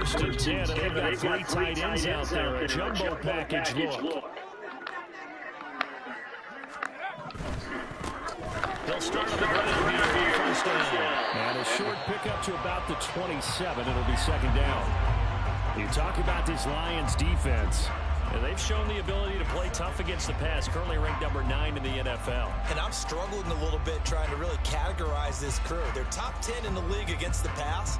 first and 10, and they've got three tight ends out there. A jumbo package look. They'll start on the ground here for first down. And a short pickup to about the 27. It'll be second down. You talk about this Lions defense. And they've shown the ability to play tough against the pass, currently ranked number 9 in the NFL. And I'm struggling a little bit trying to really categorize this crew. They're top 10 in the league against the pass,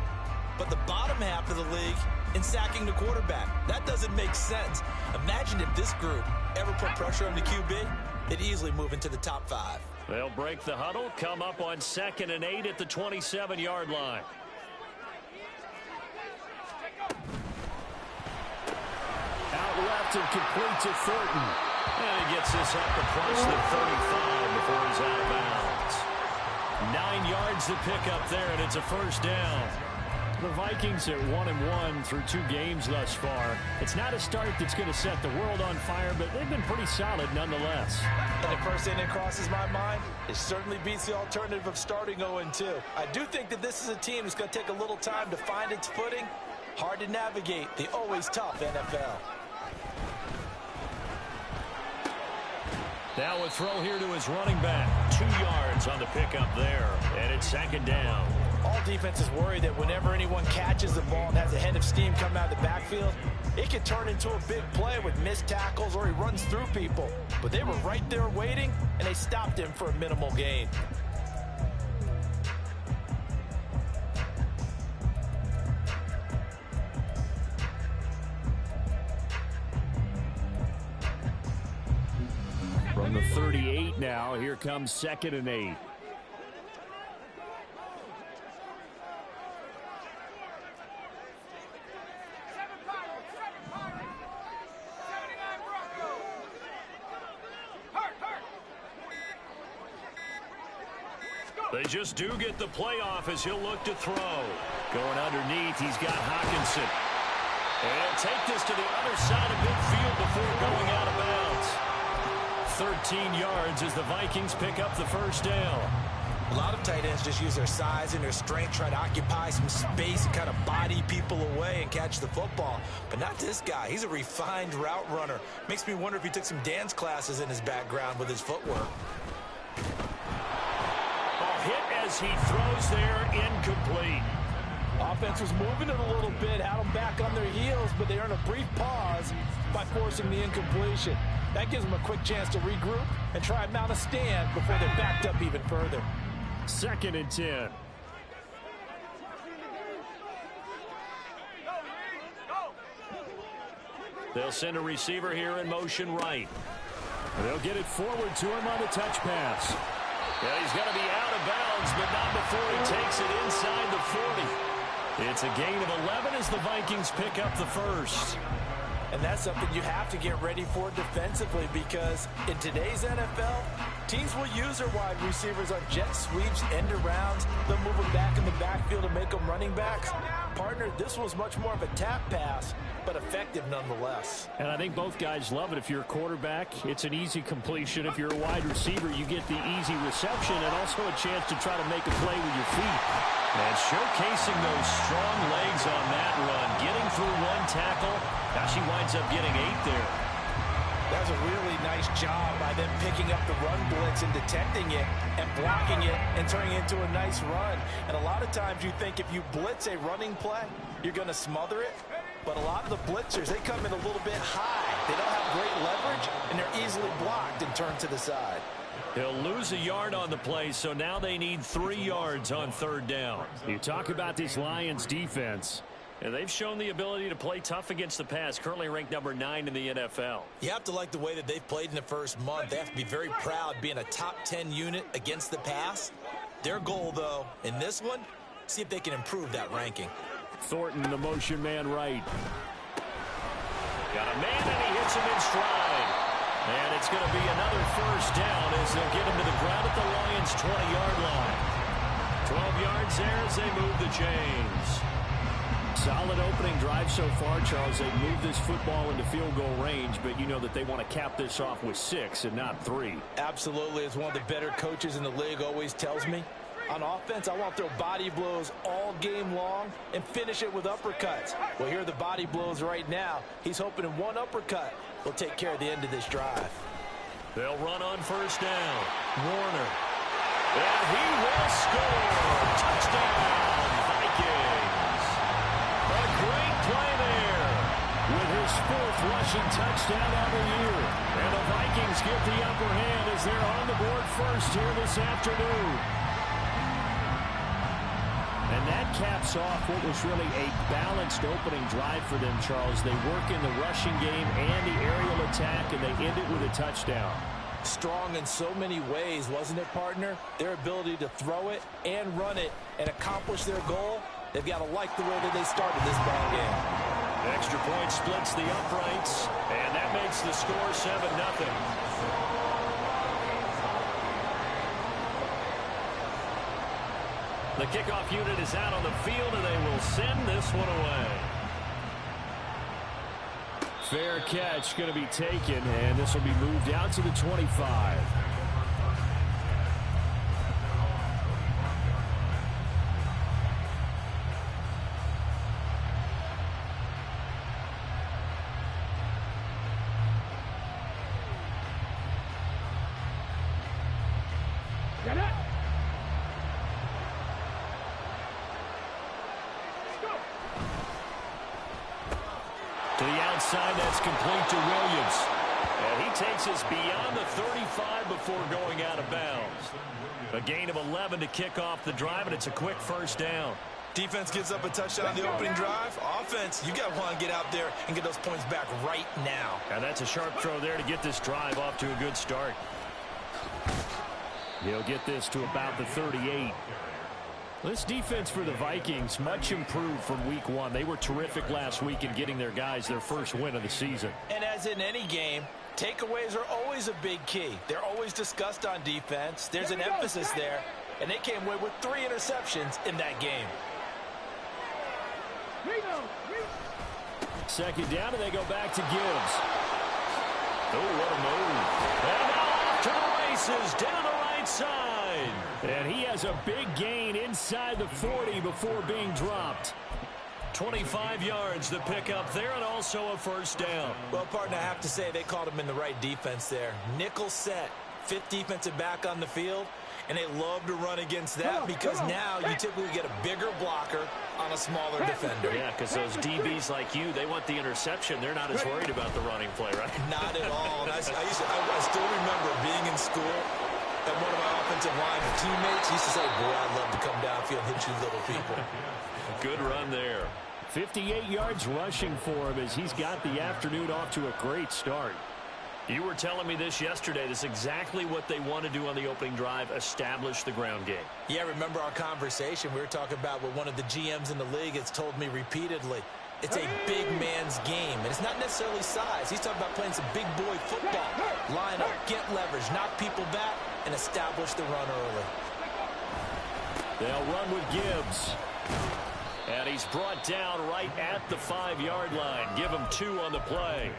but the bottom half of the league in sacking the quarterback. That doesn't make sense. Imagine if this group ever put pressure on the QB, they'd easily move into the top 5. They'll break the huddle, come up on 2nd and 8 at the 27-yard line. Out left and complete to Thornton. And he gets this up across the 35 before he's out of bounds. 9 yards to pick up there, and it's a first down. The Vikings are 1-1 through 2 games thus far. It's not a start that's going to set the world on fire, but they've been pretty solid nonetheless. And the first thing that crosses my mind, it certainly beats the alternative of starting 0-2. I do think that this is a team that's going to take a little time to find its footing. Hard to navigate the always tough NFL. Now a throw here to his running back. 2 yards on the pickup there, and it's second down. All defenses worry that whenever anyone catches the ball and has a head of steam come out of the backfield, it can turn into a big play with missed tackles or he runs through people. But they were right there waiting, and they stopped him for a minimal gain. From the 38 now, here comes 2nd and 8. They just do get the playoff as he'll look to throw. Going underneath, he's got Hawkinson. And he'll take this to the other side of midfield before going out of bounds. 13 yards as the Vikings pick up the first down. A lot of tight ends just use their size and their strength, try to occupy some space and kind of body people away and catch the football. But not this guy. He's a refined route runner. Makes me wonder if he took some dance classes in his background with his footwork. Hit as he throws there, incomplete. Offense was moving it a little bit, had them back on their heels, but they earn a brief pause by forcing the incompletion. That gives them a quick chance to regroup and try and mount a stand before they're backed up even further. 2nd and 10. They'll send a receiver here in motion right. They'll get it forward to him on the touch pass. Yeah, he's got to be out of bounds, but not before he takes it inside the 40. It's a gain of 11 as the Vikings pick up the first. And that's something you have to get ready for defensively, because in today's NFL, teams will use their wide receivers on jet sweeps, end arounds. They'll move them back in the backfield and make them running backs. Partner, this was much more of a tap pass, but effective nonetheless. And I think both guys love it. If you're a quarterback, it's an easy completion. If you're a wide receiver, you get the easy reception and also a chance to try to make a play with your feet. And showcasing those strong legs on that run, getting through one tackle. Now she winds up getting 8 there. That was a really nice job by them picking up the run blitz and detecting it and blocking it and turning it into a nice run. And a lot of times you think if you blitz a running play, you're going to smother it. But a lot of the blitzers, they come in a little bit high. They don't have great leverage, and they're easily blocked and turned to the side. He'll lose a yard on the play, so now they need 3 yards on 3rd down. You talk about this Lions defense. And they've shown the ability to play tough against the pass, currently ranked number 9 in the NFL. You have to like the way that they've played in the first month. They have to be very proud being a top 10 unit against the pass. Their goal, though, in this one, see if they can improve that ranking. Thornton, the motion man right. Got a man, and he hits him in stride. And it's going to be another first down as they'll get him to the ground at the Lions' 20-yard line. 12 yards there as they move the chains. Solid opening drive so far, Charles. They've moved this football into field goal range, but you know that they want to cap this off with 6 and not 3. Absolutely. As one of the better coaches in the league always tells me, On offense, I want to throw body blows all game long and finish it with uppercuts. Well, here are the body blows right now. He's hoping in one uppercut will take care of the end of this drive. They'll run on first down. Warner. And he will score. Touchdown, Vikings. A great play there with his 4th rushing touchdown of the year. And the Vikings get the upper hand as they're on the board first here this afternoon. And that caps off what was really a balanced opening drive for them, Charles. They work in the rushing game and the aerial attack, and they end it with a touchdown. Strong in so many ways, wasn't it, partner? Their ability to throw it and run it and accomplish their goal, they've got to like the way that they started this ball game. The extra point splits the uprights, and that makes the score 7-0. The kickoff unit is out on the field, and they will send this one away. Fair catch going to be taken, and this will be moved out to the 25. Get it! To the outside, that's complete to Williams. And he takes us beyond the 35 before going out of bounds. A gain of 11 to kick off the drive, and it's a quick first down. Defense gives up a touchdown on the opening drive. Offense, you got to want to get out there and get those points back right now. And that's a sharp throw there to get this drive off to a good start. He'll get this to about the 38. This defense for the Vikings, much improved from week 1. They were terrific last week in getting their guys their first win of the season. And as in any game, takeaways are always a big key. They're always discussed on defense. There's an emphasis there, and they came away with 3 interceptions in that game. Second down, and they go back to Gibbs. Oh, what a move. And now off to the races, down the right side. And he has a big gain inside the 40 before being dropped. 25 yards to pick up there, and also a first down. Well, partner, I have to say they called him in the right defense there. Nickel set, 5th defensive back on the field, and they love to run against that because now you typically get a bigger blocker on a smaller defender. Yeah, because those DBs like you, they want the interception. They're not as worried about the running play, right? Not at all. And I still remember being in school, and one of my offensive line teammates used to say, boy, I'd love to come downfield and hit you little people. Good run there. 58 yards rushing for him as he's got the afternoon off to a great start. You were telling me this yesterday. This is exactly what they want to do on the opening drive, establish the ground game. Yeah, remember our conversation. We were talking about what one of the GMs in the league has told me repeatedly. It's a big man's game, and it's not necessarily size. He's talking about playing some big boy football. Line up, get leverage, knock people back, and establish the run early. They'll run with Gibbs. And he's brought down right at the 5-yard line. Give him 2 on the play.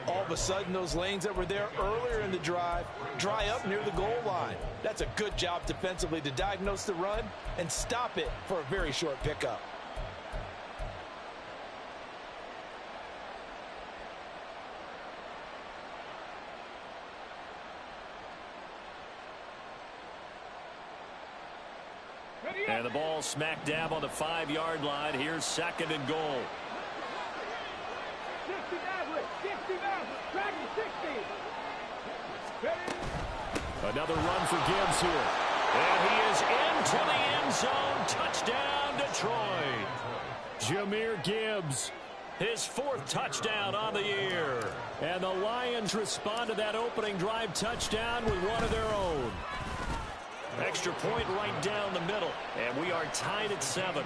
All of a sudden, those lanes that were there earlier in the drive dry up near the goal line. That's a good job defensively to diagnose the run and stop it for a very short pickup. And the ball smack dab on the 5-yard line. Here's 2nd and goal. Another run for Gibbs here. And he is into the end zone. Touchdown, Detroit. Jahmyr Gibbs, his 4th touchdown on the year. And the Lions respond to that opening drive touchdown with one of their own. Extra point right down the middle. And we are tied at 7.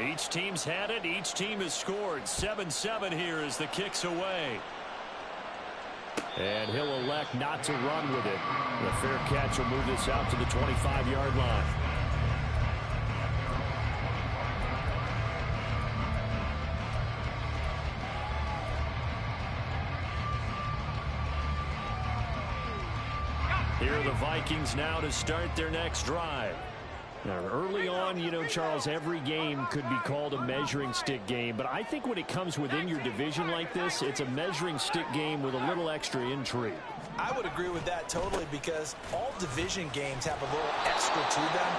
Each team's had it. Each team has scored. 7-7 here as the kick's away. And he'll elect not to run with it. The fair catch will move this out to the 25-yard line. for the Vikings now to start their next drive. Now, early on, you know, Charles, every game could be called a measuring stick game. But I think when it comes within your division like this, it's a measuring stick game with a little extra intrigue. I would agree with that totally because all division games have a little extra to them.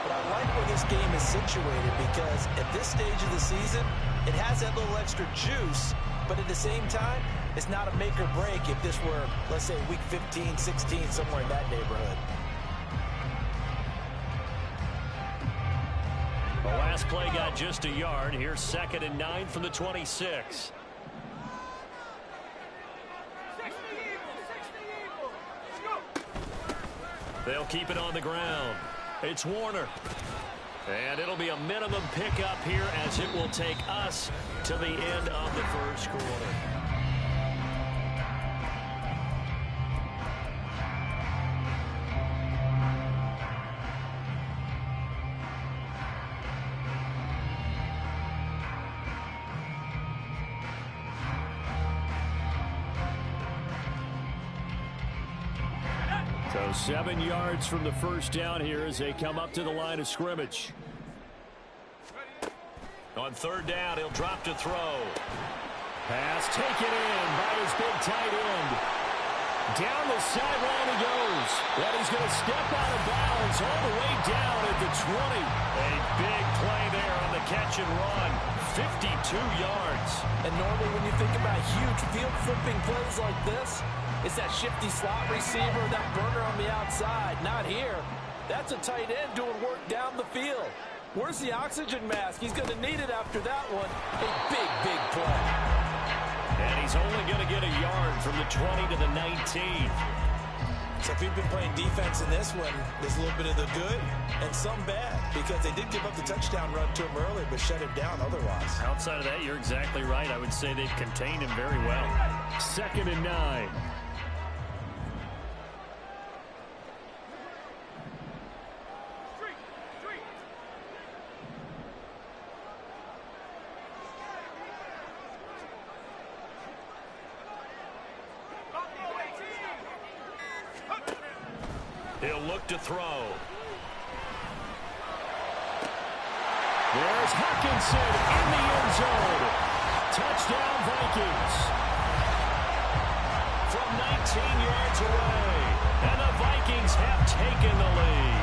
But I like where this game is situated because at this stage of the season, it has that little extra juice. But at the same time, it's not a make or break if this were, let's say, week 15, 16, somewhere in that neighborhood. The last play got just a yard. Here's 2nd and 9 from the 26. They'll keep it on the ground. It's Warner. And it'll be a minimum pickup here as it will take us to the end of the first quarter. So 7 yards from the first down here as they come up to the line of scrimmage. On 3rd down, he'll drop to throw. Pass taken in by his big tight end. Down the sideline he goes. And he's going to step out of bounds all the way down at the 20. A big play there on the catch and run. 52 yards. And normally when you think about huge field flipping plays like this, it's that shifty slot receiver, that burner on the outside. Not here. That's a tight end doing work down the field. Where's the oxygen mask? He's going to need it after that one. A big, big play. And he's only going to get a yard from the 20 to the 19. So if you've been playing defense in this one, there's a little bit of the good and some bad because they did give up the touchdown run to him earlier but shut him down otherwise. Outside of that, you're exactly right. I would say they've contained him very well. 2nd and 9. He'll look to throw. There's Hawkinson in the end zone. Touchdown, Vikings. From 19 yards away. And the Vikings have taken the lead.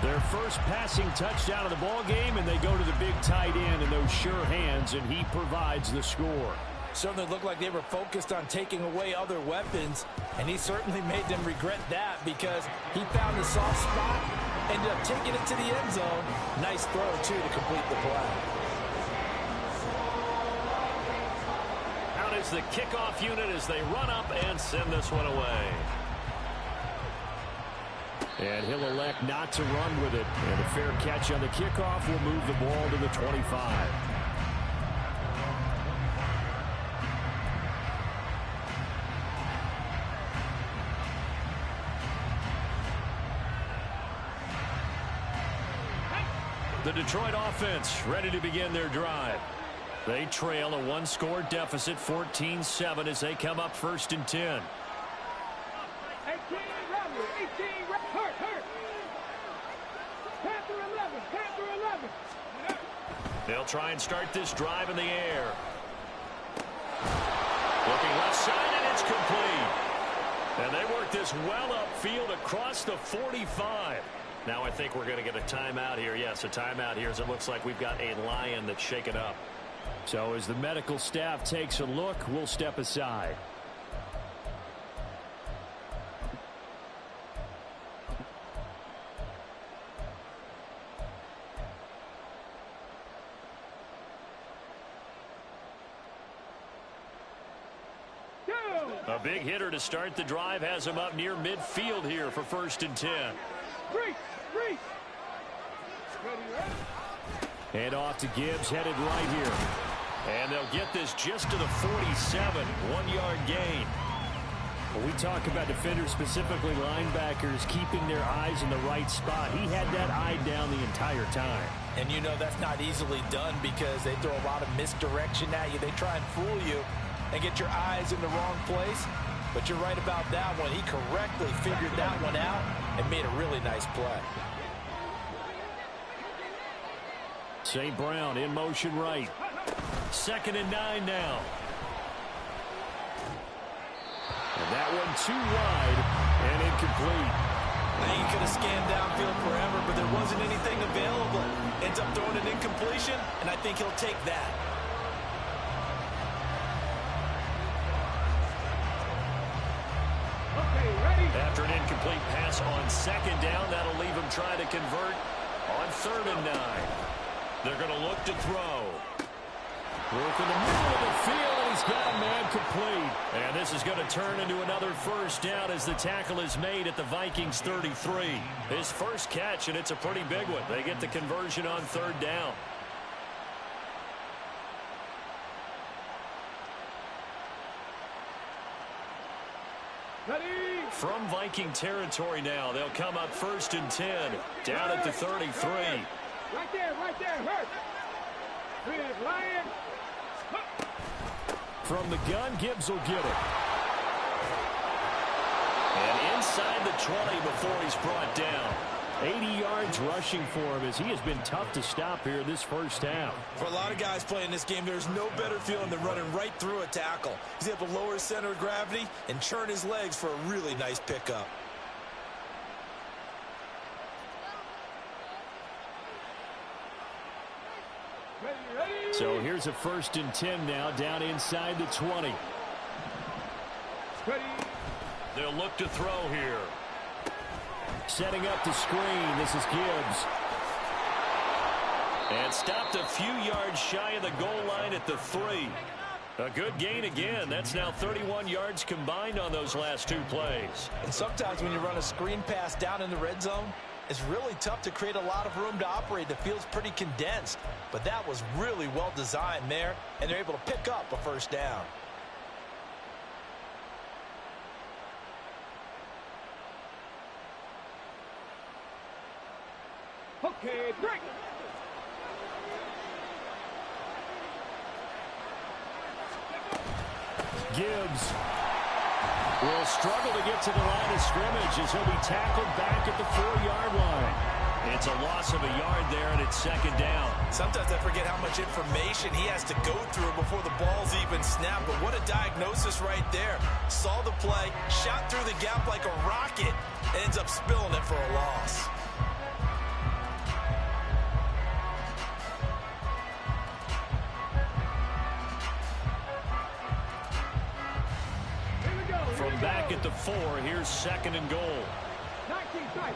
Their first passing touchdown of the ball game, and they go to the big tight end in those sure hands, and he provides the score. Certainly looked like they were focused on taking away other weapons, and he certainly made them regret that because he found the soft spot, ended up taking it to the end zone. Nice throw, too, to complete the play. Out is the kickoff unit as they run up and send this one away. And he'll elect not to run with it. And a fair catch on the kickoff will move the ball to the 25. The Detroit offense ready to begin their drive. They trail a one-score deficit, 14-7, as they come up 1st and 10. 18, hurt. Panther 11. They'll try and start this drive in the air. Looking left side, and it's complete. And they work this well upfield across the 45. Now I think we're going to get a timeout here. Yes, a timeout here as it looks like we've got a lion that's shaken up. So as the medical staff takes a look, we'll step aside. A big hitter to start the drive has him up near midfield here for 1st and 10. Three. Hand off to Gibbs, headed right here. And they'll get this just to the 47, 1-yard gain. When we talk about defenders, specifically linebackers, keeping their eyes in the right spot, he had that eye down the entire time. And you know that's not easily done because they throw a lot of misdirection at you. They try and fool you and get your eyes in the wrong place. But you're right about that one. He correctly figured that one out and made a really nice play. St. Brown in motion right. 2nd and 9 now. And that one too wide and incomplete. Now he could have scanned downfield forever, but there wasn't anything available. Ends up throwing an incompletion, and I think he'll take that. Okay, ready? After an incomplete pass on 2nd down, that'll leave him trying to convert on 3rd and 9. They're going to look to throw. Work in the middle of the field, and he's got a man complete. And this is going to turn into another 1st down as the tackle is made at the Vikings 33. His first catch, and it's a pretty big one. They get the conversion on 3rd down. Ready? From Viking territory now, they'll come up 1st and 10, down at the 33. Right there, hurt. Red Lion. From the gun, Gibbs will get it. And inside the 20 before he's brought down. 80 yards rushing for him as he has been tough to stop here this first half. For a lot of guys playing this game, there's no better feeling than running right through a tackle. He's able to lower his center of gravity and churn his legs for a really nice pickup. Ready? So here's a 1st and 10 now, down inside the 20. Ready? They'll look to throw here. Setting up the screen. This is Gibbs. And stopped a few yards shy of the goal line at the 3. A good gain again. That's now 31 yards combined on those last 2 plays. And sometimes when you run a screen pass down in the red zone, it's really tough to create a lot of room to operate. The field's pretty condensed. But that was really well designed there, and they're able to pick up a 1st down. Okay, break. Gibbs will struggle to get to the line of scrimmage as he'll be tackled back at the 4-yard line. It's a loss of a yard there, and it's 2nd down. Sometimes I forget how much information he has to go through before the ball's even snapped. But what a diagnosis right there. Saw the play, shot through the gap like a rocket, and ends up spilling it for a loss. From back at the 4, here's 2nd and goal. 19 tight.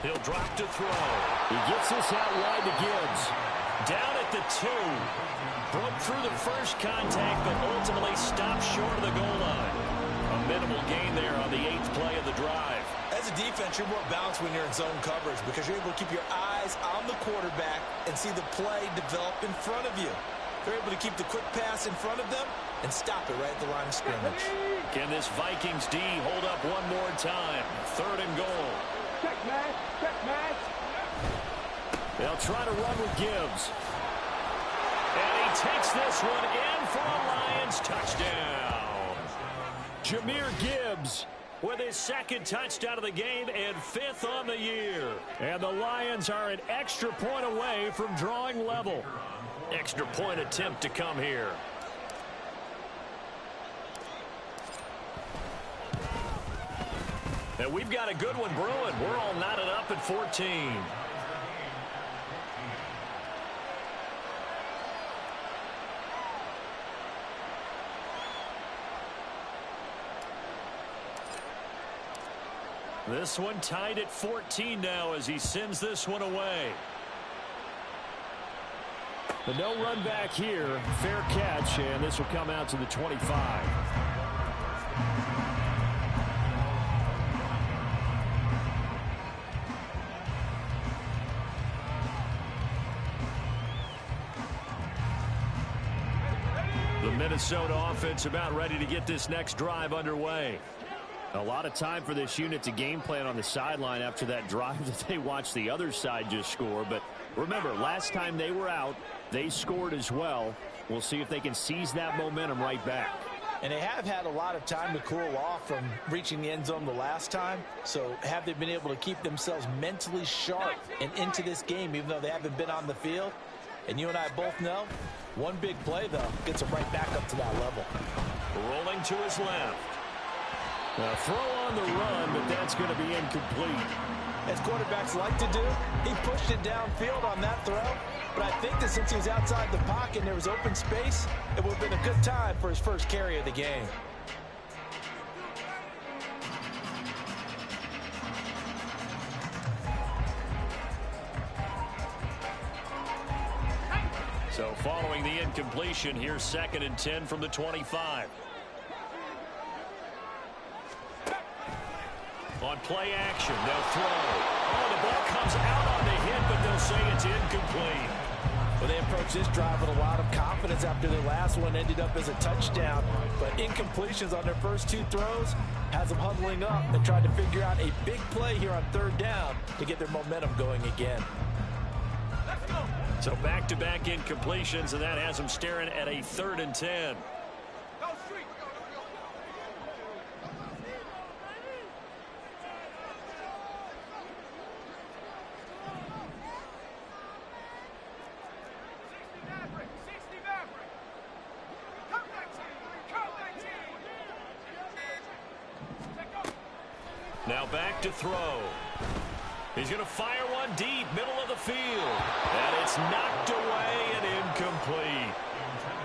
He'll drop to throw. He gets this out wide to Gibbs. Down at the 2. Broke through the first contact, but ultimately stopped short of the goal line. A minimal gain there on the 8th play of the drive. As a defense, you're more balanced when you're in zone coverage because you're able to keep your eyes on the quarterback and see the play develop in front of you. They're able to keep the quick pass in front of them and stop it right at the line of scrimmage. Can this Vikings D hold up one more time? 3rd and goal. Check match. They'll try to run with Gibbs. And he takes this one in for a Lions touchdown. Jahmyr Gibbs with his 2nd touchdown of the game and 5th on the year. And the Lions are an extra point away from drawing level. Extra point attempt to come here. And we've got a good one brewing. We're all knotted up at 14. This one tied at 14 now as he sends this one away. The no run back here. Fair catch, and this will come out to the 25. The Minnesota offense about ready to get this next drive underway. A lot of time for this unit to game plan on the sideline after that drive that they watched the other side just score. But remember, last time they were out, they scored as well. We'll see if they can seize that momentum right back. And they have had a lot of time to cool off from reaching the end zone the last time. So have they been able to keep themselves mentally sharp and into this game, even though they haven't been on the field? And you and I both know, one big play, though, gets them right back up to that level. Rolling to his left. A throw on the run, but that's going to be incomplete. As quarterbacks like to do, he pushed it downfield on that throw. But I think that since he was outside the pocket and there was open space, it would have been a good time for his first carry of the game. So following the incompletion, here's 2nd and 10 from the 25. On play action, they'll throw. Oh, the ball comes out on the hit, but they'll say it's incomplete. Well, they approached this drive with a lot of confidence after their last one ended up as a touchdown. But incompletions on their first 2 throws has them huddling up and trying to figure out a big play here on 3rd down to get their momentum going again. Let's go. So back-to-back incompletions, and that has them staring at a 3rd and 10. Go street. Now back to throw. He's going to fire one deep, middle of the field. And it's knocked away and incomplete.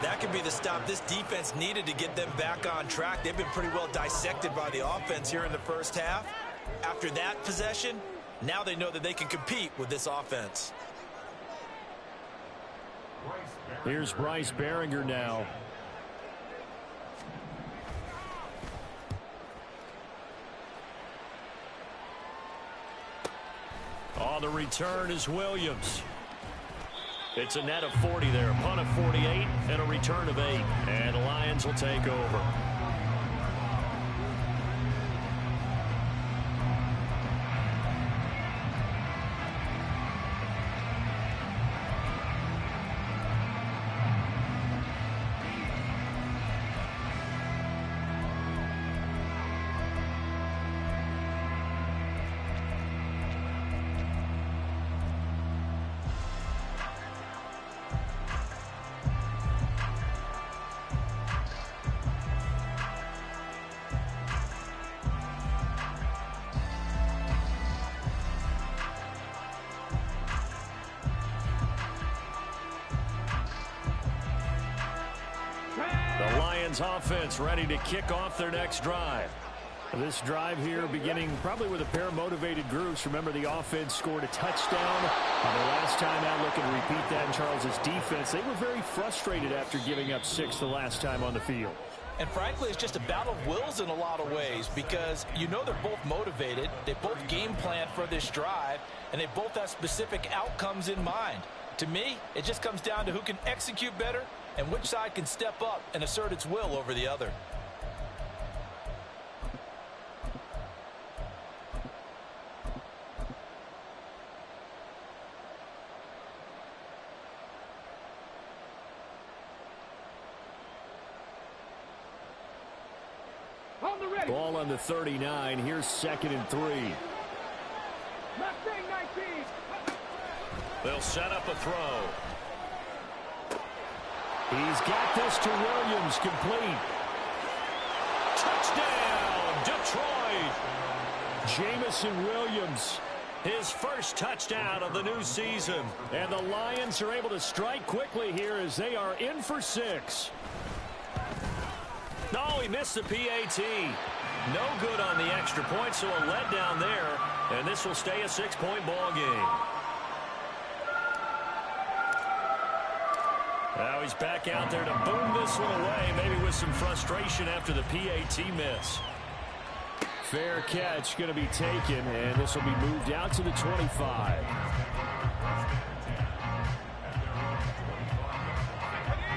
That could be the stop this defense needed to get them back on track. They've been pretty well dissected by the offense here in the first half. After that possession, now they know that they can compete with this offense. Here's Bryce Behringer now. On the return is Williams. It's a net of 40 there. Punt of 48 and a return of 8. And the Lions will take over. Offense ready to kick off their next drive. This drive here beginning probably with a pair of motivated groups. Remember, the offense scored a touchdown. And the last time out, looking to repeat that in Charles's defense. They were very frustrated after giving up 6 the last time on the field. And frankly, it's just a battle of wills in a lot of ways because you know they're both motivated. They both game plan for this drive, and they both have specific outcomes in mind. To me, it just comes down to who can execute better and which side can step up and assert its will over the other. On the ready. Ball on the 39. Here's 2nd and 3. Mustang 19. They'll set up a throw. He's got this to Williams, complete. Touchdown, Detroit. Jamison Williams, his first touchdown of the new season. And the Lions are able to strike quickly here as they are in for 6. No, he missed the PAT. No good on the extra point, so a letdown there. And this will stay a 6-point ball game. Now he's back out there to boom this one away, maybe with some frustration after the PAT miss. Fair catch going to be taken, and this will be moved out to the 25.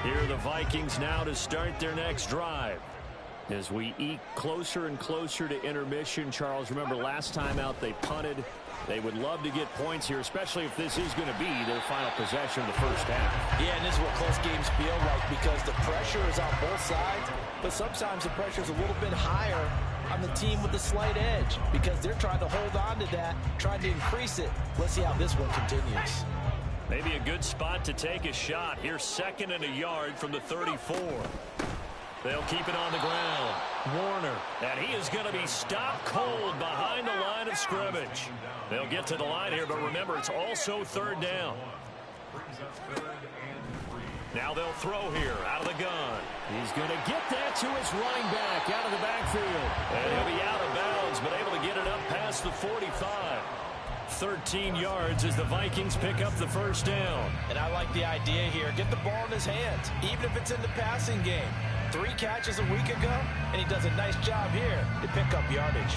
Here are the Vikings now to start their next drive. As we eke closer and closer to intermission, Charles, remember last time out they punted. They would love to get points here, especially if this is going to be their final possession of the first half. Yeah, and this is what close games feel like because the pressure is on both sides. but sometimes the pressure's a little bit higher on the team with the slight edge because they're trying to hold on to that, trying to increase it. Let's see how this one continues. Maybe a good spot to take a shot. Here's 2nd and a yard from the 34. They'll keep it on the ground. Warner, and he is going to be stopped cold behind the line of scrimmage. They'll get to the line here, but remember, it's also 3rd down. Now they'll throw here out of the gun. He's going to get that to his running back out of the backfield. And he'll be out of bounds, but able to get it up past the 45. 13 yards as the Vikings pick up the 1st down. And I like the idea here. Get the ball in his hands, even if it's in the passing game. 3 catches a week ago, and he does a nice job here to pick up yardage.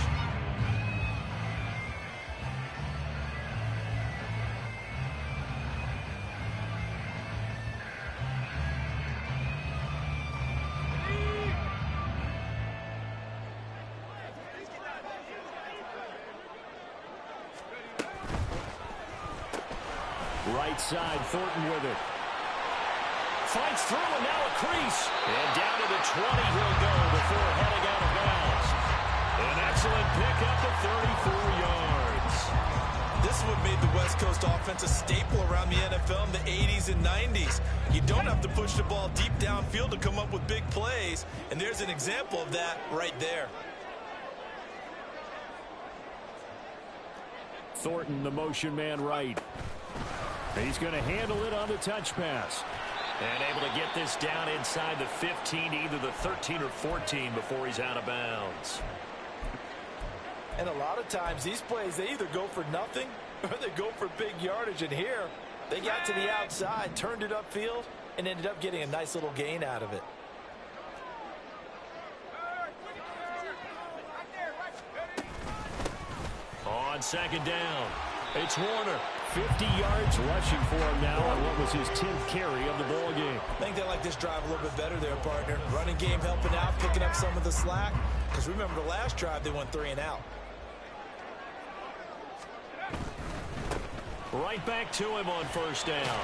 Right side, Thornton with it. Fights through and now a crease. And down to the 20 he'll go before heading out of bounds. An excellent pickup of 34 yards. This is what made the West Coast offense a staple around the NFL in the 80s and 90s. You don't have to push the ball deep downfield to come up with big plays. And there's an example of that right there. Thornton, the motion man right. He's going to handle it on the touch pass. And able to get this down inside the 15, either the 13 or 14 before he's out of bounds. And a lot of times these plays, they either go for nothing or they go for big yardage. And here, they got to the outside, turned it upfield, and ended up getting a nice little gain out of it. On 2nd down, it's Warner. 50 yards rushing for him now on what was his 10th carry of the ball game. I think they like this drive a little bit better there, partner. Running game helping out, picking up some of the slack. Because remember the last drive, they went 3 and out. Right back to him on 1st down.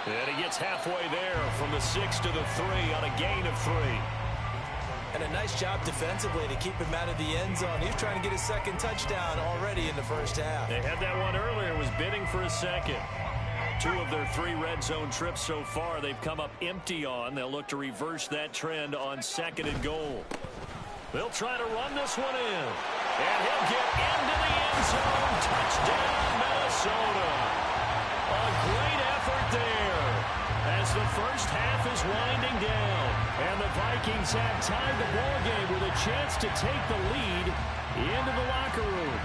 And he gets halfway there from the 6 to the 3 on a gain of 3. And a nice job defensively to keep him out of the end zone. He's trying to get his 2nd touchdown already in the 1st half. They had that one earlier, was bidding for a 2nd. 2 of their 3 red zone trips so far they've come up empty on. They'll look to reverse that trend on 2nd and goal. They'll try to run this one in. And he'll get into the end zone. Touchdown, Minnesota. A great effort there as the 1st half is winding down. And the Vikings have tied the ball game with a chance to take the lead into the locker room.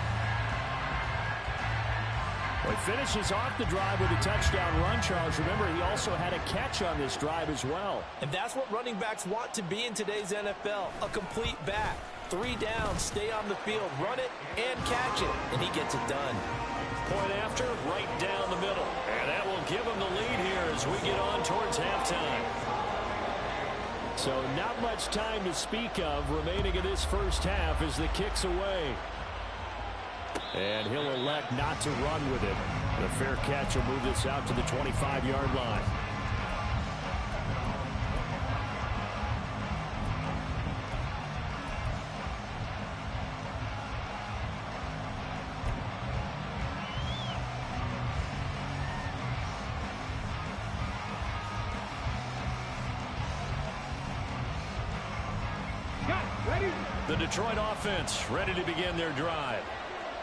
Well, he finishes off the drive with a touchdown run, Charles. Remember, he also had a catch on this drive as well. And that's what running backs want to be in today's NFL, a complete back. 3 downs, stay on the field, run it, and catch it. And he gets it done. Point after, right down the middle. And that will give him the lead here as we get on towards halftime. So not much time to speak of remaining in this 1st half as the kick's away. And he'll elect not to run with it. The fair catch will move this out to the 25-yard line. The Detroit offense ready to begin their drive.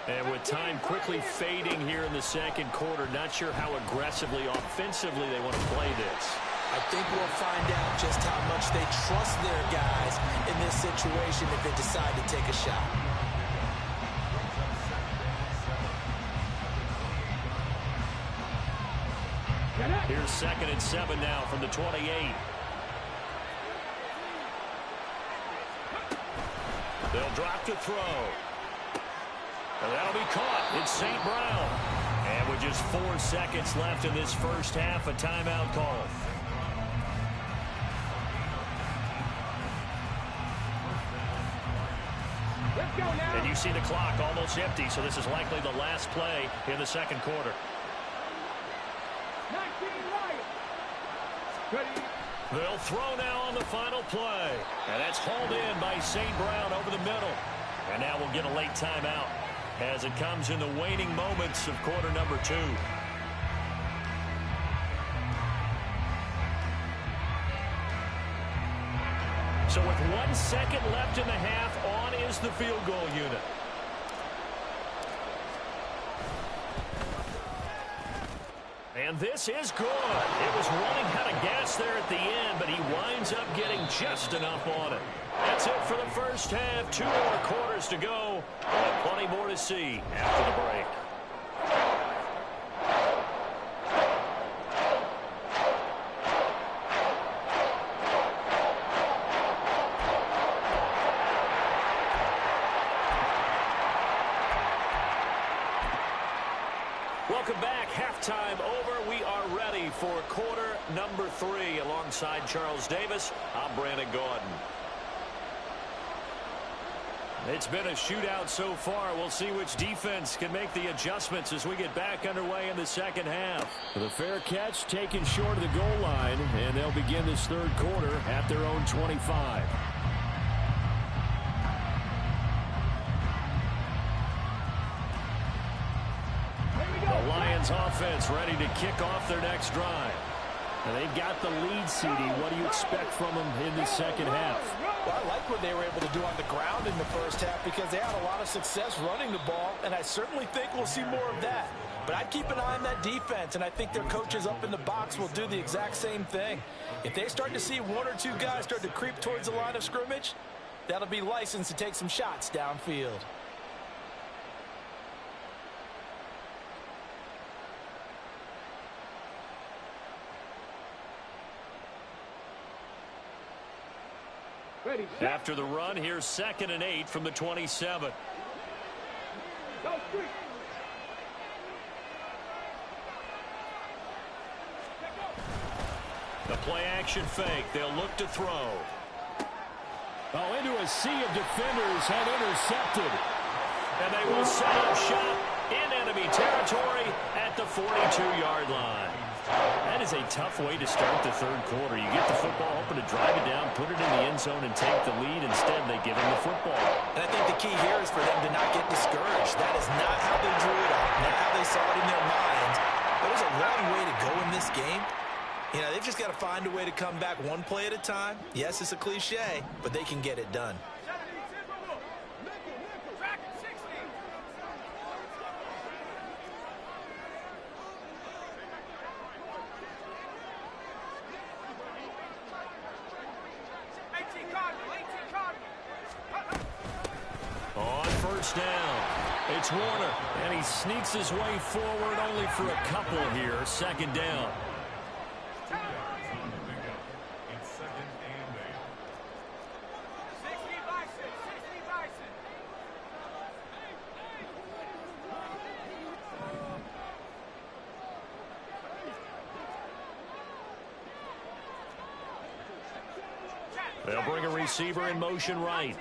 And with time quickly fading here in the 2nd quarter, not sure how aggressively, offensively they want to play this. I think we'll find out just how much they trust their guys in this situation if they decide to take a shot. Here's 2nd and 7 now from the 28. They'll drop to throw. And that'll be caught. It's St. Brown. And with just 4 seconds left in this 1st half, a timeout call. Let's go now. And you see the clock almost empty, so this is likely the last play in the 2nd quarter. 19 Lions. Ready. They'll throw now on the final play. And that's hauled in by St. Brown over the middle. And now we'll get a late timeout as it comes in the waning moments of quarter number 2. So with 1 second left in the half, on is the field goal unit. And this is good. It was running out of gas there at the end, but he winds up getting just enough on it. That's it for the first half. 2 more quarters to go. And plenty more to see after the break. Welcome back. Halftime over. We are ready for quarter number 3. Alongside Charles Davis, I'm Brandon Gaudin. It's been a shootout so far. We'll see which defense can make the adjustments as we get back underway in the second half. The fair catch taken short of the goal line, and they'll begin this third quarter at their own 25. The Lions offense ready to kick off their next drive. And they've got the lead, CD. What do you expect from them in the second half? Well, I like what they were able to do on the ground in the first half because they had a lot of success running the ball, and I certainly think we'll see more of that. But I'd keep an eye on that defense, and I think their coaches up in the box will do the exact same thing. If they start to see 1 or 2 guys start to creep towards the line of scrimmage, that'll be licensed to take some shots downfield. Ready. After the run, here's 2nd and 8 from the 27. Go street. The play action fake. They'll look to throw. Oh, into a sea of defenders and intercepted. And they will set up shop in enemy territory at the 42-yard line. That is a tough way to start the third quarter. You get the football, hoping to drive it down, put it in the end zone, and take the lead. Instead, they give him the football. And I think the key here is for them to not get discouraged. That is not how they drew it up, not how they saw it in their minds. There's a long way to go in this game. You know, they've just got to find a way to come back one play at a time. Yes, it's a cliche, but they can get it done. On first down, it's Warner, and he sneaks his way forward only for a couple here. 2nd down. They'll bring a receiver in motion right.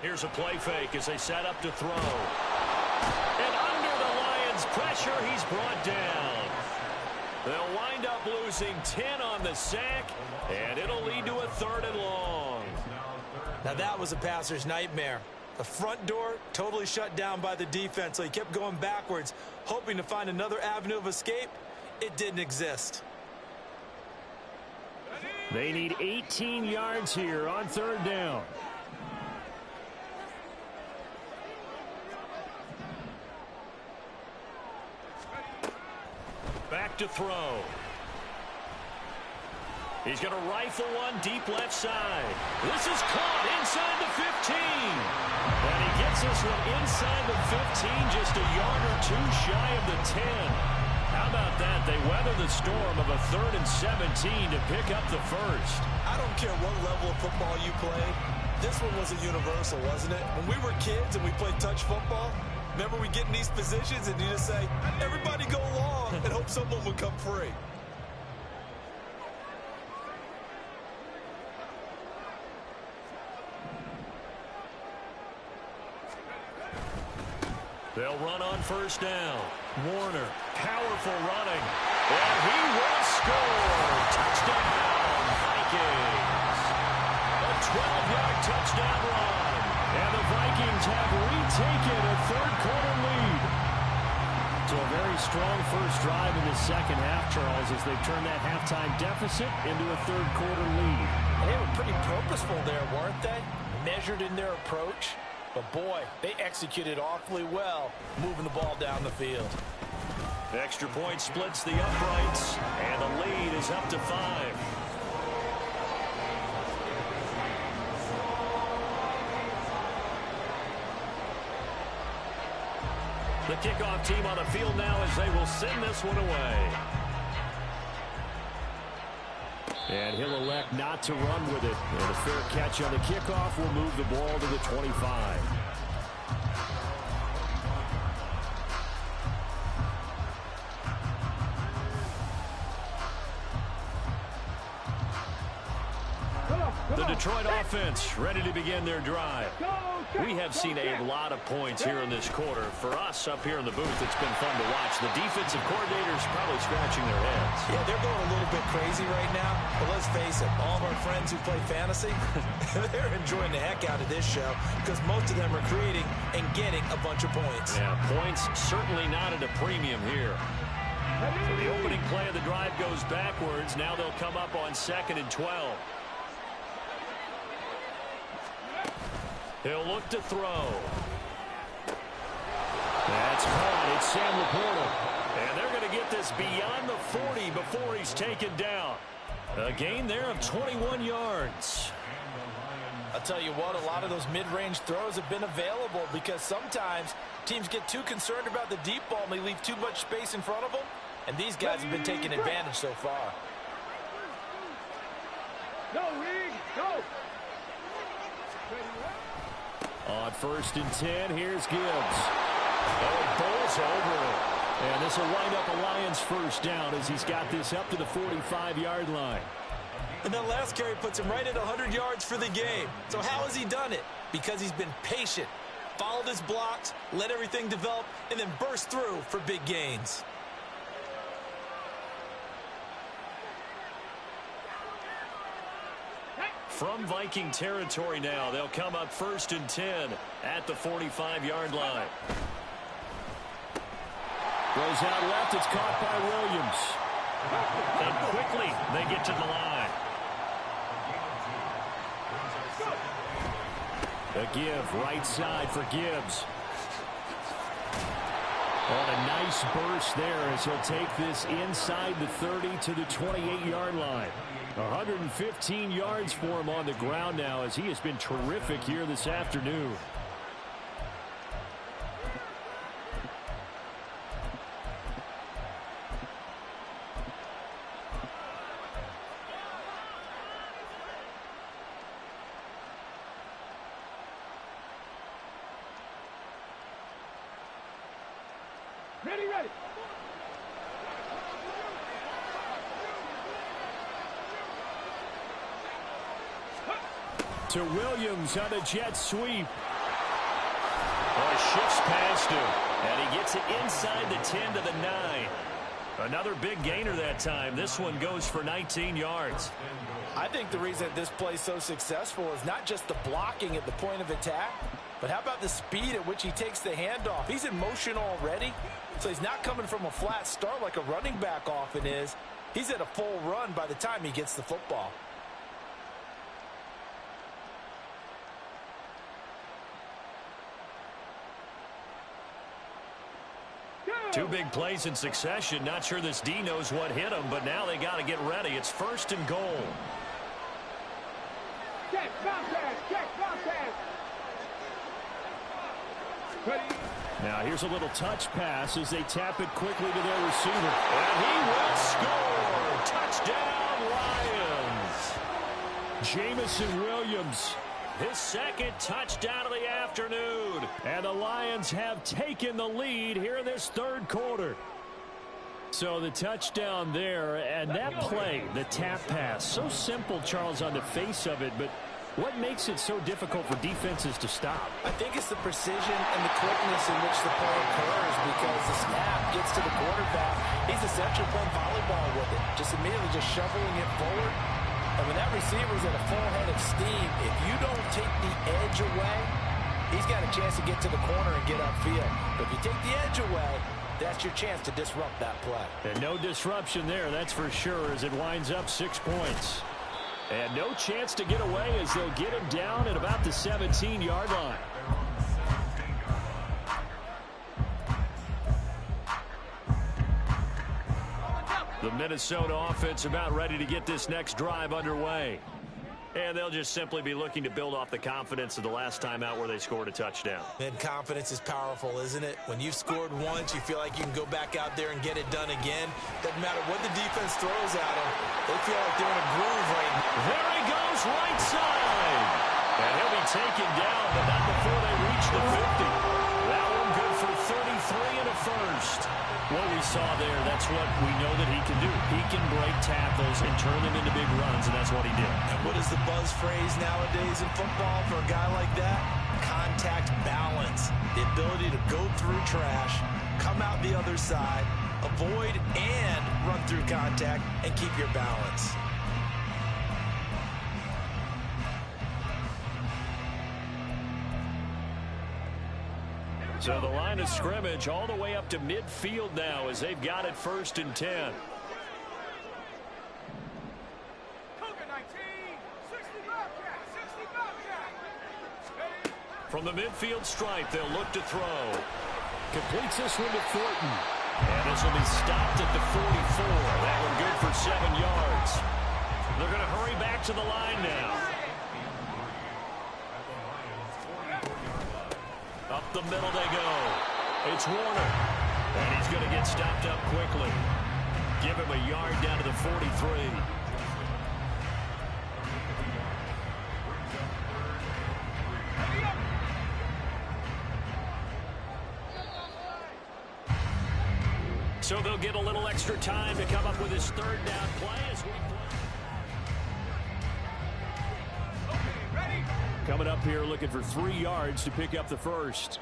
Here's a play fake as they set up to throw. And under the Lions' pressure, he's brought down. They'll wind up losing 10 on the sack, and it'll lead to a 3rd and long. Now that was a passer's nightmare. The front door totally shut down by the defense, so he kept going backwards, hoping to find another avenue of escape. It didn't exist. They need 18 yards here on 3rd down. Back to throw. He's going to rifle one deep left side. This is caught inside the 15. And he gets this one inside the 15, just a yard or 2 shy of the 10. How about that? They weather the storm of a 3rd and 17 to pick up the first. I don't care what level of football you played. This one wasn't universal, wasn't it? When we were kids and we played touch football, remember we get in these positions and you just say, everybody go long, and hope someone would come free. They'll run on first down. Warner, powerful running. And he will score. Touchdown, Vikings. A 12-yard touchdown run. And the Vikings have retaken a third-quarter lead. So a very strong first drive in the second half, Charles, as they've turned that halftime deficit into a third-quarter lead. They were pretty purposeful there, weren't they? Measured in their approach. But, boy, they executed awfully well moving the ball down the field. Extra point splits the uprights, and the lead is up to 5. The kickoff team on the field now as they will send this one away. And he'll elect not to run with it. And a fair catch on the kickoff will move the ball to the 25. The Detroit offense ready to begin their drive. We have seen a lot of points here in this quarter. For us up here in the booth, it's been fun to watch. The defensive coordinators probably scratching their heads. Yeah, they're going a little bit crazy right now. But let's face it, all of our friends who play fantasy, they're enjoying the heck out of this show because most of them are creating and getting a bunch of points. Yeah, points certainly not at a premium here. So the opening play of the drive goes backwards. Now they'll come up on 2nd and 12. He'll look to throw. That's caught. It's Sam Laporta. And they're going to get this beyond the 40 before he's taken down. A gain there of 21 yards. I'll tell you what, a lot of those mid-range throws have been available because sometimes teams get too concerned about the deep ball and they leave too much space in front of them. And these guys have been taking advantage so far. No, Reed, go. On 1st and 10, here's Gibbs. Oh, he bowls over it. And this will wind up a Lions first down as he's got this up to the 45-yard line. And that last carry puts him right at 100 yards for the game. So how has he done it? Because he's been patient, followed his blocks, let everything develop, and then burst through for big gains. From Viking territory now, they'll come up 1st and 10 at the 45-yard line. Goes out left. It's caught by Williams. And quickly they get to the line. A give right side for Gibbs. On a nice burst there as he'll take this inside the 30 to the 28-yard line. 115 yards for him on the ground now as he has been terrific here this afternoon. Ready. To Williams on a jet sweep. Oh, shifts past him. And he gets it inside the 10 to the 9. Another big gainer that time. This one goes for 19 yards. I think the reason this play is so successful is not just the blocking at the point of attack, but how about the speed at which he takes the handoff? He's in motion already, so he's not coming from a flat start like a running back often is. He's at a full run by the time he gets the football. Two big plays in succession. Not sure this D knows what hit him, but now they got to get ready. It's 1st and goal. Check, bounce pass. Ready. Now here's a little touch pass as they tap it quickly to their receiver. And he will score. Touchdown, Lions. Jamison Williams. His second touchdown of the afternoon. And the Lions have taken the lead here in this third quarter. So the touchdown there, and that play, the tap pass, so simple, Charles, on the face of it, but What makes it so difficult for defenses to stop? I think it's the precision and the quickness in which the play occurs, because the snap gets to the quarterback. He's essentially playing volleyball with it, just immediately just shoveling it forward. And when that receiver's at a full head of steam, if you don't take the edge away, he's got a chance to get to the corner and get upfield. But if you take the edge away, that's your chance to disrupt that play. And no disruption there, that's for sure, as it winds up 6 points. And no chance to get away as they'll get him down at about the 17-yard line. The Minnesota offense about ready to get this next drive underway. And they'll just simply be looking to build off the confidence of the last time out where they scored a touchdown. And confidence is powerful, isn't it? When you've scored once, you feel like you can go back out there and get it done again. Doesn't matter what the defense throws at them. They feel like they're in a groove right now. There he goes, right side. And he'll be taken down, but not before they reach the 50. That one good for 33 and a first. What we saw there, that's what we know that he can do. He can break tackles and turn them into big runs, and that's what he did. And what is the buzz phrase nowadays in football for a guy like that? Contact balance. The ability to go through trash, come out the other side, avoid and run through contact, and keep your balance. So the line of scrimmage all the way up to midfield now as they've got it 1st and 10. From the midfield stripe, they'll look to throw. Completes this one to Thornton. And this will be stopped at the 44. That one good for 7 yards. They're going to hurry back to the line now. Up the middle they go. It's Warner. And he's going to get stopped up quickly. Give him a yard down to the 43. So they'll get a little extra time to come up with his 3rd down play as we play. Coming up here looking for 3 yards to pick up the first.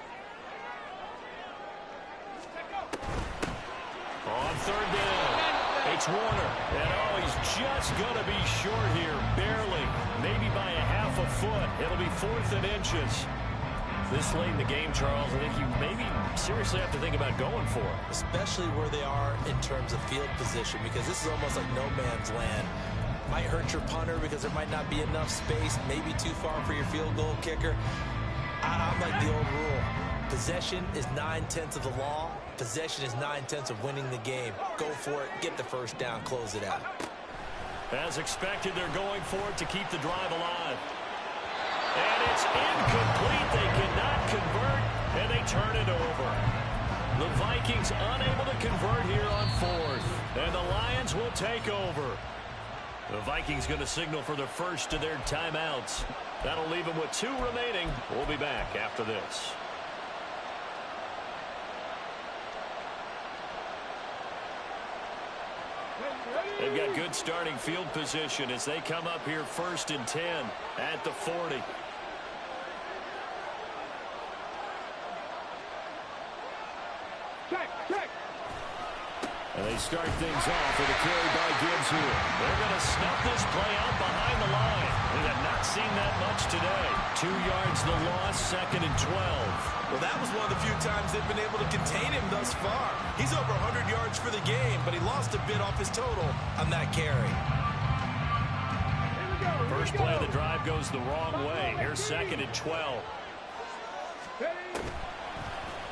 On 3rd down, it's Warner. And oh, he's just going to be short here, barely. Maybe by a half a foot. It'll be 4th and inches. This late in the game, Charles, I think you maybe seriously have to think about going for it. Especially where they are in terms of field position, because this is almost like no man's land. Might hurt your punter because there might not be enough space, maybe too far for your field goal kicker. I'm like the old rule. Possession is 9/10 of the law. Possession is 9/10 of winning the game. Go for it, get the first down, close it out. As expected, they're going for it to keep the drive alive. And it's incomplete. They cannot convert, and they turn it over. The Vikings unable to convert here on 4th, and the Lions will take over. The Vikings going to signal for the first of their timeouts. That'll leave them with 2 remaining. We'll be back after this. They've got good starting field position as they come up here 1st and 10 at the 40. And they start things off with a carry by Gibbs here. They're going to snuff this play out behind the line. We have not seen that much today. 2 yards the loss, 2nd and 12. Well, that was one of the few times they've been able to contain him thus far. He's over 100 yards for the game, but he lost a bit off his total on that carry. First play of the drive goes the wrong way. Here's 2nd and 12.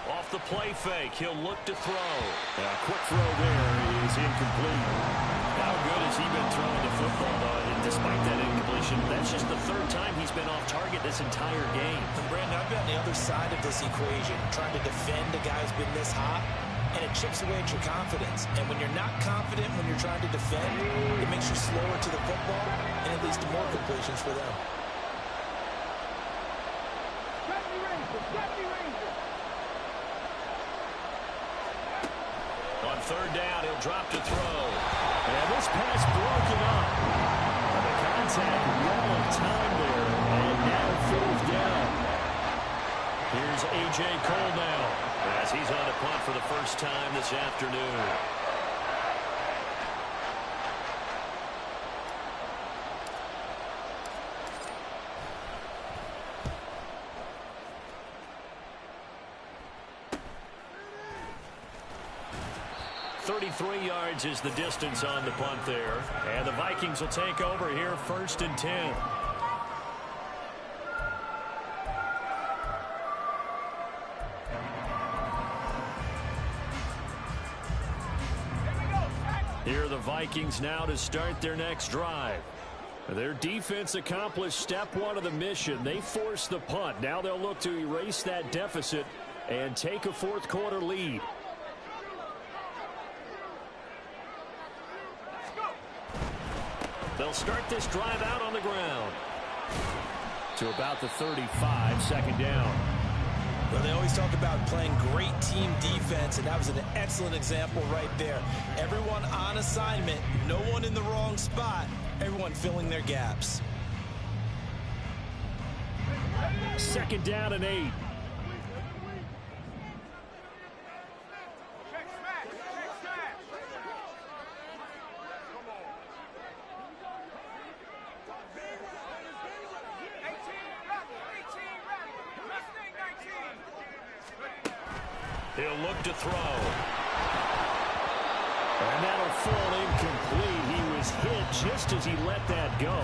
Off the play fake, he'll look to throw. A quick throw there is incomplete. How good has he been throwing the football, though? And despite that incompletion, that's just the 3rd time he's been off target this entire game. And Brandon, I've been on the other side of this equation, trying to defend a guy who's been this hot, and it chips away at your confidence. And when you're not confident when you're trying to defend, it makes you slower to the football, and it leads to more completions for them. On 3rd down, he'll drop to throw. And this pass broken up. And they kind of contact, wall of time there, and now 4th down. Here's A.J. Cole now, as he's on a punt for the first time this afternoon. .33 yards is the distance on the punt there. And the Vikings will take over here 1st and 10. Here are the Vikings now to start their next drive. Their defense accomplished step 1 of the mission. They forced the punt. Now they'll look to erase that deficit and take a 4th quarter lead. They'll start this drive out on the ground. To about the 35, 2nd down. Well, they always talk about playing great team defense, and that was an excellent example right there. Everyone on assignment, no one in the wrong spot, everyone filling their gaps. 2nd down and 8. He'll look to throw. And that'll fall incomplete. He was hit just as he let that go.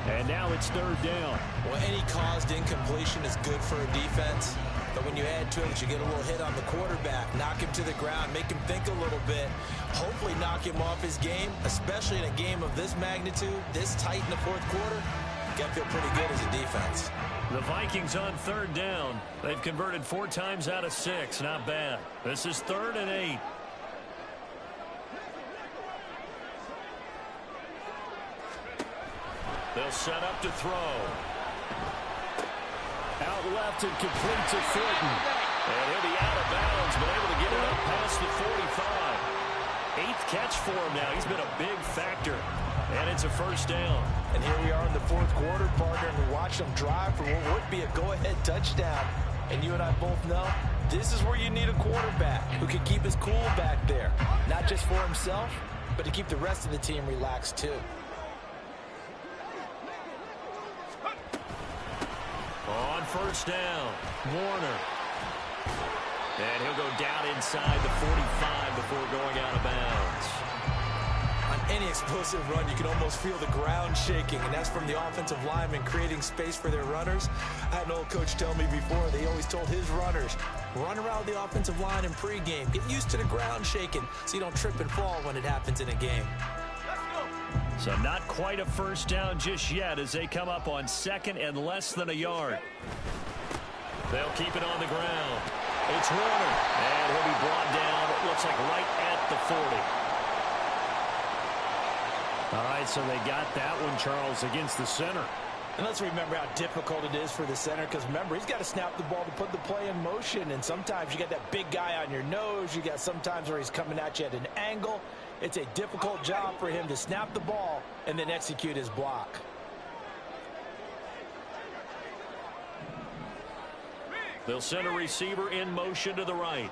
And now it's 3rd down. Well, any caused incompletion is good for a defense. But when you add to it, you get a little hit on the quarterback, knock him to the ground, make him think a little bit, hopefully knock him off his game, especially in a game of this magnitude, this tight in the 4th quarter. You got to feel pretty good as a defense. The Vikings on 3rd down. They've converted 4 times out of 6. Not bad. This is 3rd and 8. They'll set up to throw. Out left and complete to Thornton. And he'll be out of bounds, but able to get it up past the 45. 8th catch for him now. He's been a big factor. And it's a 1st down. And here we are in the 4th quarter, partner, and we watch them drive for what would be a go-ahead touchdown. And you and I both know this is where you need a quarterback who can keep his cool back there. Not just for himself, but to keep the rest of the team relaxed too. On 1st down, Warner. And he'll go down inside the 45 before going out of bounds. On any explosive run, you can almost feel the ground shaking, and that's from the offensive linemen creating space for their runners. I had an old coach tell me before, they always told his runners, run around the offensive line in pregame. Get used to the ground shaking so you don't trip and fall when it happens in a game. So not quite a 1st down just yet as they come up on 2nd and less than a yard. They'll keep it on the ground. It's Warner, and he'll be brought down, it looks like right at the 40. All right, so they got that one, Charles, against the center. And let's remember how difficult it is for the center, because remember, he's got to snap the ball to put the play in motion, and sometimes you got that big guy on your nose. You got sometimes where he's coming at you at an angle. It's a difficult job for him to snap the ball and then execute his block. They'll send a receiver in motion to the right.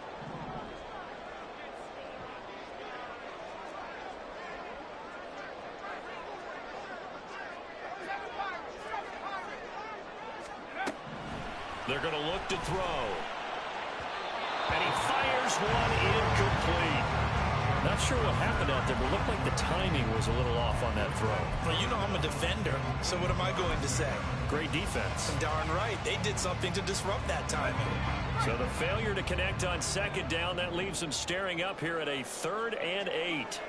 They're going to look to throw. And he fires one incomplete. Not sure what happened out there, but it looked like the timing was a little off on that throw. Well, you know I'm a defender, so what am I going to say? Great defense. Darn right. They did something to disrupt that timing. So the failure to connect on 2nd down, that leaves them staring up here at a 3rd and 8.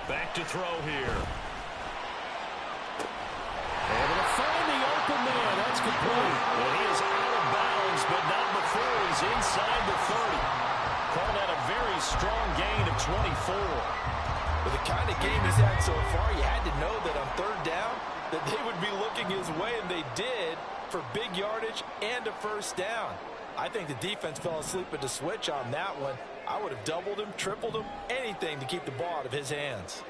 Back to throw here. Able to find the open man. That's complete. Well, he is out of bounds, but not before he's inside the 30. Call that a very strong gain of 24. With the kind of game he's had so far, you had to know that on third down that they would be looking his way, and they did, for big yardage and a first down. I think the defense fell asleep at the switch on that one. I would have doubled him, tripled him, anything to keep the ball out of his hands.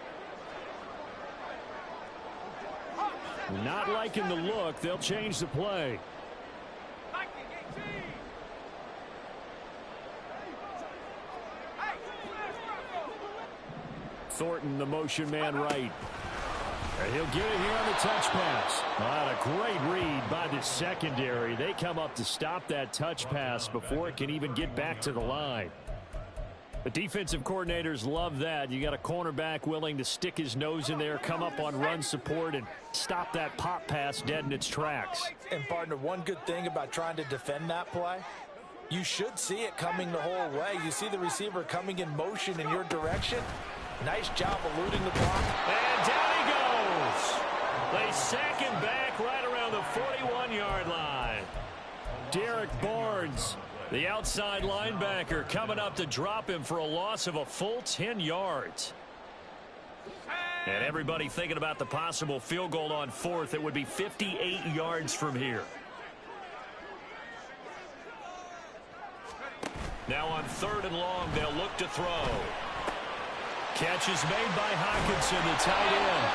Not liking the look. They'll change the play. Thornton, the motion man right. And he'll get it here on the touch pass. What a great read by the secondary. They come up to stop that touch pass before it can even get back to the line. The defensive coordinators love that. You got a cornerback willing to stick his nose in there, come up on run support, and stop that pop pass dead in its tracks. And, partner, one good thing about trying to defend that play, you should see it coming the whole way. You see the receiver coming in motion in your direction. Nice job eluding the block. And down he goes. They sack him back right around the 41-yard line. Derek Barnes, the outside linebacker, coming up to drop him for a loss of a full 10 yards. And everybody thinking about the possible field goal on fourth. It would be 58 yards from here. Now on third and long, they'll look to throw. Catch is made by Hockenson, the tight end.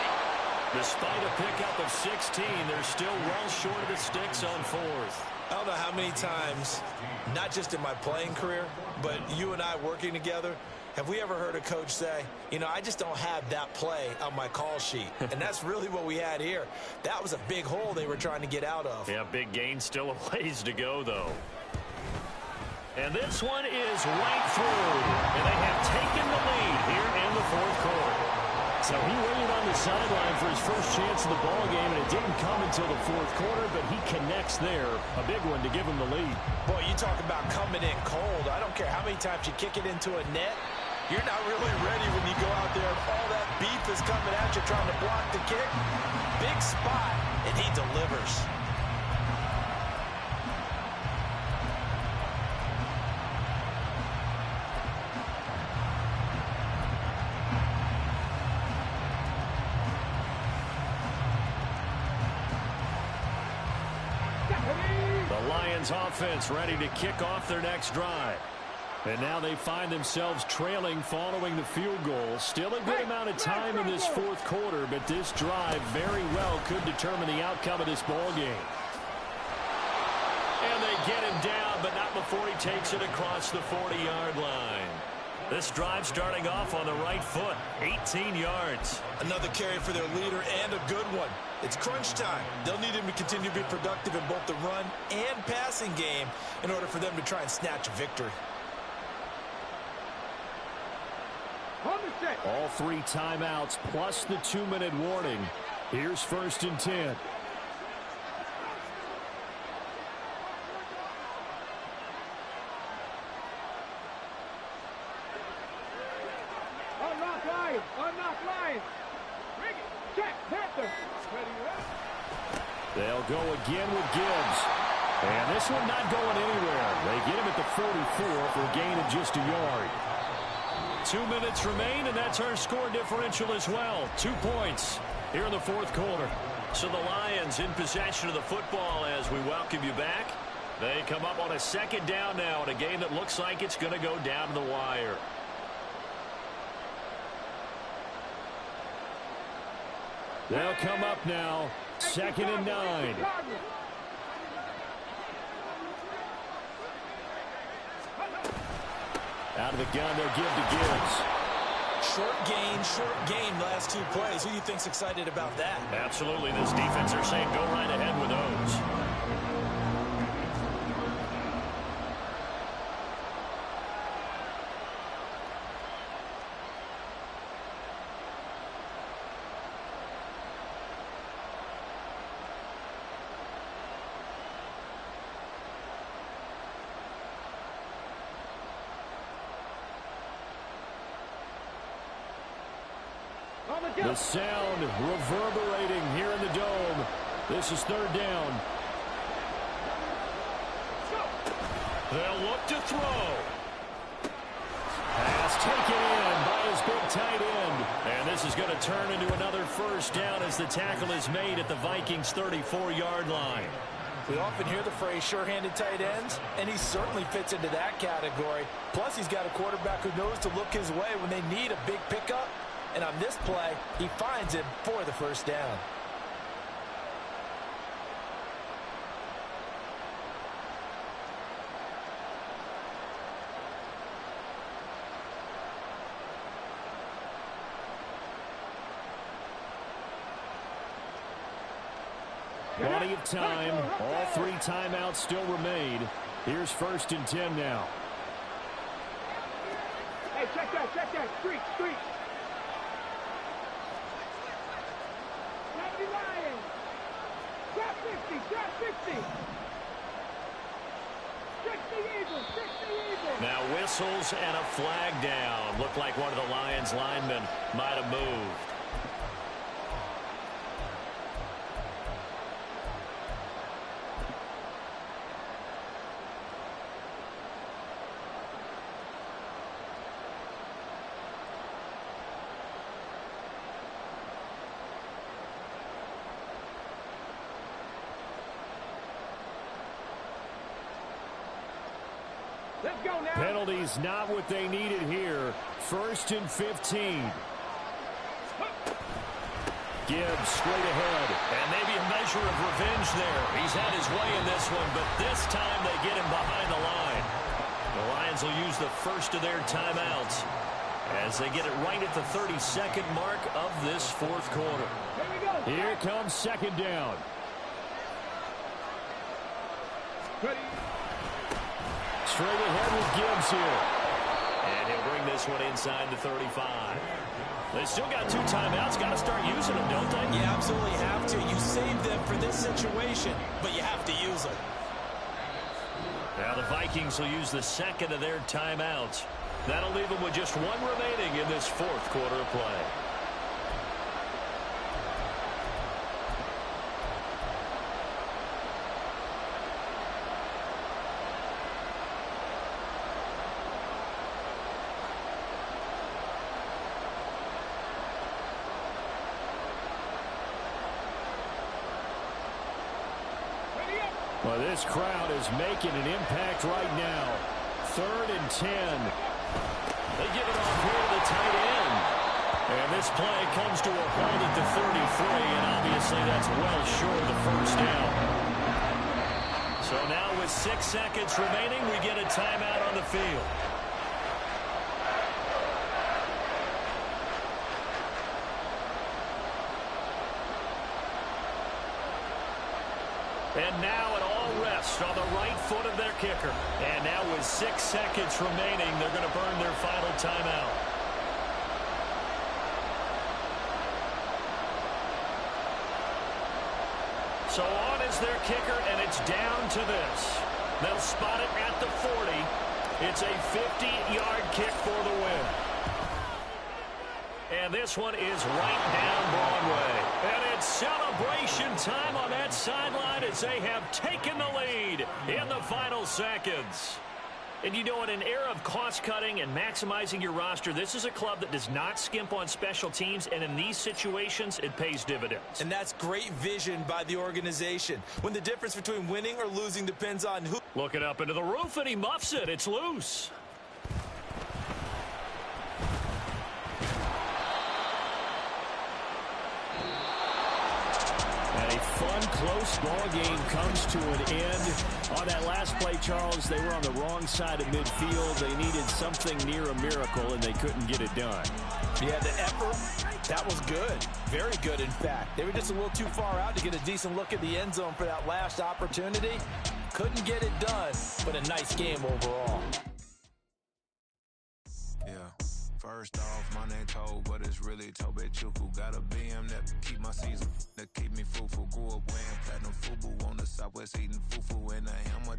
Despite a pickup of 16, they're still well short of the sticks on fourth. I don't know how many times, not just in my playing career, but you and I working together, have we ever heard a coach say, you know, I just don't have that play on my call sheet. And that's really what we had here. That was a big hole they were trying to get out of. Yeah, big gain, still a ways to go, though. And this one is right through. And they have taken the lead here in the fourth quarter. So he waited on the sideline for his first chance of the ball game, and it didn't come until the fourth quarter, but he connects there. A big one to give him the lead. Boy, you talk about coming in cold. I don't care how many times you kick it into a net. You're not really ready when you go out there and all that beef is coming at you trying to block the kick. Big spot, and he delivers. Offense ready to kick off their next drive. And now they find themselves trailing following the field goal. Still a good amount of time in this fourth quarter, but this drive very well could determine the outcome of this ball game. And they get him down, but not before he takes it across the 40-yard line. This drive starting off on the right foot, 18 yards. Another carry for their leader and a good one. It's crunch time. They'll need him to continue to be productive in both the run and passing game in order for them to try and snatch a victory. All three timeouts plus the 2-minute warning. Here's 1st and 10. Unlock line. Check, Panther. They'll go again with Gibbs. And this one not going anywhere. They get him at the 44 for a gain of just a yard. 2 minutes remain, and that's our score differential as well. 2 points here in the fourth quarter. So the Lions in possession of the football as we welcome you back. They come up on a second down now in a game that looks like it's going to go down to the wire. They'll come up now, 2nd and 9. Out of the gun, they'll give to Gibbs. Short gain, last 2 plays. Who do you think's excited about that? Absolutely. This defense are saying go right ahead with those. The sound reverberating here in the dome. This is 3rd down. They'll look to throw. Pass taken in by his his big tight end. And this is going to turn into another first down as the tackle is made at the Vikings' 34-yard line. We often hear the phrase sure-handed tight ends, and he certainly fits into that category. Plus, he's got a quarterback who knows to look his way when they need a big pickup. And on this play, he finds him for the first down. Plenty of time. All 3 timeouts still remain. Here's 1st and 10 now. Hey, check that. Street. 70 Lions. Trap 50. 60 Eagles. Now whistles and a flag down. Looked like one of the Lions linemen might have moved. Let's go now. Penalties not what they needed here. 1st and 15. Gibbs straight ahead. And maybe a measure of revenge there. He's had his way in this one, but this time they get him behind the line. The Lions will use the first of their timeouts as they get it right at the 32nd mark of this 4th quarter. Here we go. Here comes 2nd down. Ready. Straight ahead with Gibbs here. And he'll bring this one inside the 35. They still got 2 timeouts. Got to start using them, don't they? You absolutely have to. You save them for this situation, but you have to use them. Now the Vikings will use the 2nd of their timeouts. That'll leave them with just 1 remaining in this 4th quarter of play. Well, this crowd is making an impact right now. 3rd and 10. They give it off here to the tight end. And this play comes to a halt at the 33, and obviously that's well short of the first down. So now with 6 seconds remaining, we get a timeout on the field. And now it all rests on the right foot of their kicker. And now with 6 seconds remaining, they're going to burn their final timeout. So on is their kicker, and it's down to this. They'll spot it at the 40. It's a 50-yard kick for the win. And this one is right down Broadway. And it's celebration time on that sideline as they have taken the lead in the final seconds. And you know, in an era of cost-cutting and maximizing your roster, this is a club that does not skimp on special teams, and in these situations, it pays dividends. And that's great vision by the organization. When the difference between winning or losing depends on who... Looking up into the roof, and he muffs it. It's loose. And a fun, close ball game comes to an end. On that last play, Charles, they were on the wrong side of midfield. They needed something near a miracle, and they couldn't get it done. Yeah, the effort, that was good. Very good, in fact. They were just a little too far out to get a decent look at the end zone for that last opportunity. Couldn't get it done, but a nice game overall. Yeah. First off, my name Toad, but it's really Tobe Chuku. Got a BM that keep my season, that keep me fruitful. Grew up wearing platinum FUBU on the southwest eating fufu, and I am a